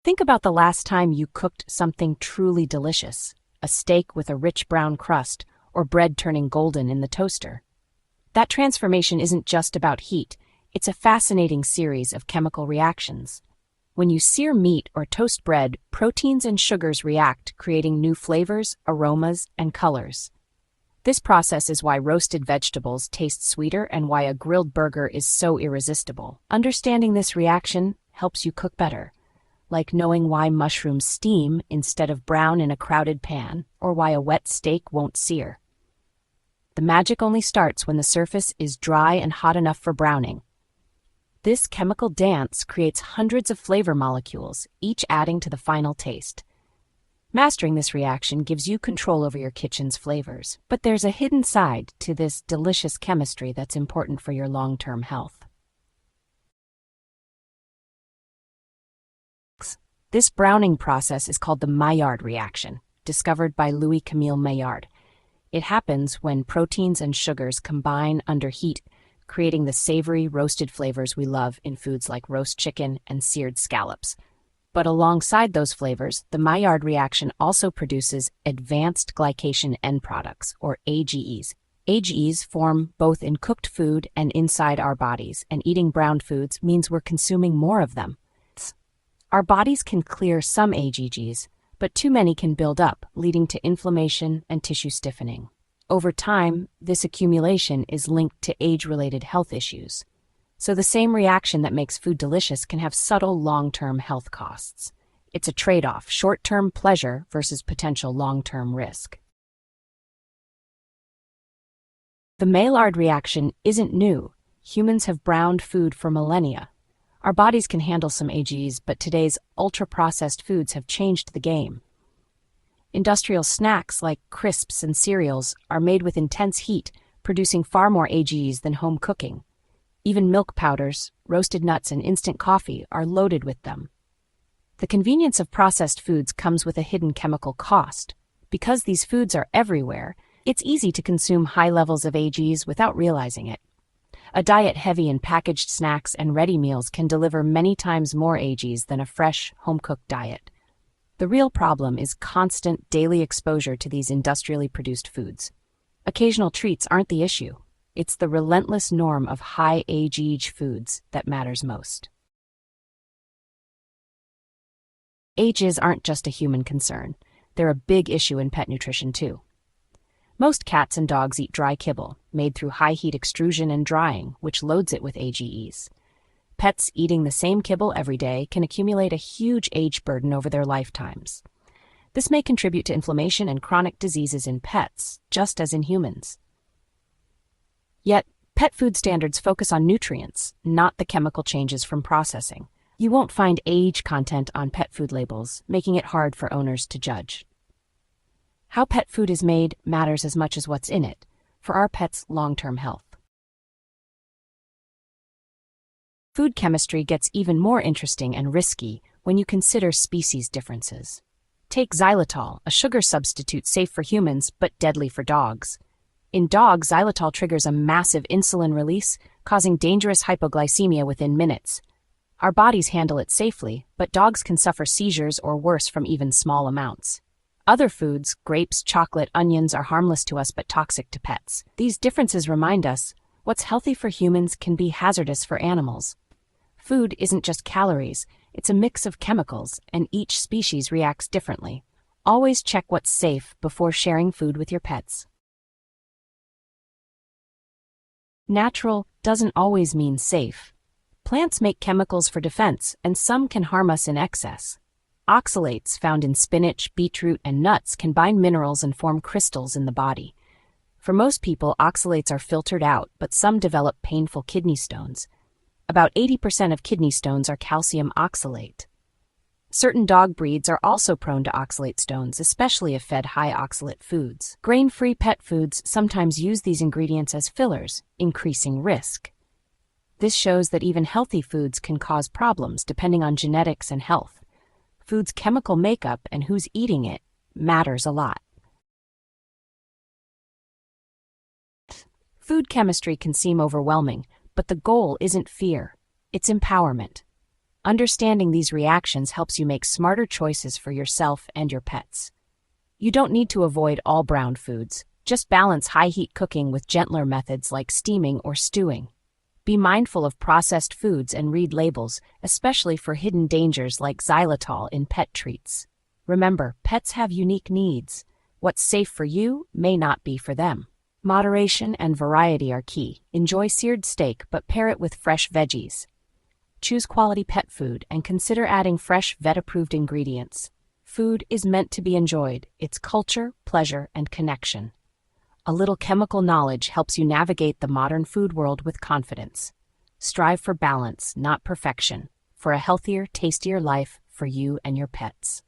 Think about the last time you cooked something truly delicious, a steak with a rich brown crust, or bread turning golden in the toaster. That transformation isn't just about heat, it's a fascinating series of chemical reactions. When you sear meat or toast bread, proteins and sugars react, creating new flavors, aromas, and colors. This process is why roasted vegetables taste sweeter and why a grilled burger is so irresistible. Understanding this reaction helps you cook better, like knowing why mushrooms steam instead of brown in a crowded pan, or why a wet steak won't sear. The magic only starts when the surface is dry and hot enough for browning. This chemical dance creates hundreds of flavor molecules, each adding to the final taste. Mastering this reaction gives you control over your kitchen's flavors, but there's a hidden side to this delicious chemistry that's important for your long-term health. This browning process is called the Maillard reaction, discovered by Louis Camille Maillard. It happens when proteins and sugars combine under heat, creating the savory, roasted flavors we love in foods like roast chicken and seared scallops. But alongside those flavors, the Maillard reaction also produces advanced glycation end products, or AGEs. AGEs form both in cooked food and inside our bodies, and eating browned foods means we're consuming more of them. Our bodies can clear some AGEs, but too many can build up, leading to inflammation and tissue stiffening. Over time, this accumulation is linked to age-related health issues. So the same reaction that makes food delicious can have subtle long-term health costs. It's a trade-off, short-term pleasure versus potential long-term risk. The Maillard reaction isn't new. Humans have browned food for millennia. Our bodies can handle some AGEs, but today's ultra-processed foods have changed the game. Industrial snacks like crisps and cereals are made with intense heat, producing far more AGEs than home cooking. Even milk powders, roasted nuts, and instant coffee are loaded with them. The convenience of processed foods comes with a hidden chemical cost. Because these foods are everywhere, it's easy to consume high levels of AGEs without realizing it. A diet heavy in packaged snacks and ready meals can deliver many times more AGEs than a fresh, home-cooked diet. The real problem is constant daily exposure to these industrially produced foods. Occasional treats aren't the issue. It's the relentless norm of high AGE foods that matters most. AGEs aren't just a human concern. They're a big issue in pet nutrition too. Most cats and dogs eat dry kibble, made through high-heat extrusion and drying, which loads it with AGEs. Pets eating the same kibble every day can accumulate a huge age burden over their lifetimes. This may contribute to inflammation and chronic diseases in pets, just as in humans. Yet, pet food standards focus on nutrients, not the chemical changes from processing. You won't find age content on pet food labels, making it hard for owners to judge. How pet food is made matters as much as what's in it, for our pets' long-term health. Food chemistry gets even more interesting and risky when you consider species differences. Take xylitol, a sugar substitute safe for humans but deadly for dogs. In dogs, xylitol triggers a massive insulin release, causing dangerous hypoglycemia within minutes. Our bodies handle it safely, but dogs can suffer seizures or worse from even small amounts. Other foods, grapes, chocolate, onions, are harmless to us but toxic to pets. These differences remind us what's healthy for humans can be hazardous for animals. Food isn't just calories, it's a mix of chemicals, and each species reacts differently. Always check what's safe before sharing food with your pets. Natural doesn't always mean safe. Plants make chemicals for defense, and some can harm us in excess. Oxalates found in spinach, beetroot, and nuts can bind minerals and form crystals in the body. For most people, oxalates are filtered out, but some develop painful kidney stones. About 80% of kidney stones are calcium oxalate. Certain dog breeds are also prone to oxalate stones, especially if fed high oxalate foods. Grain-free pet foods sometimes use these ingredients as fillers, increasing risk. This shows that even healthy foods can cause problems depending on genetics and health. Food's chemical makeup and who's eating it matters a lot. Food chemistry can seem overwhelming, but the goal isn't fear, it's empowerment. Understanding these reactions helps you make smarter choices for yourself and your pets. You don't need to avoid all browned foods. Just balance high-heat cooking with gentler methods like steaming or stewing. Be mindful of processed foods and read labels, especially for hidden dangers like xylitol in pet treats. Remember, pets have unique needs. What's safe for you may not be for them. Moderation and variety are key. Enjoy seared steak, but pair it with fresh veggies. Choose quality pet food and consider adding fresh vet-approved ingredients. Food is meant to be enjoyed. It's culture, pleasure, and connection. A little chemical knowledge helps you navigate the modern food world with confidence. Strive for balance, not perfection, for a healthier, tastier life for you and your pets.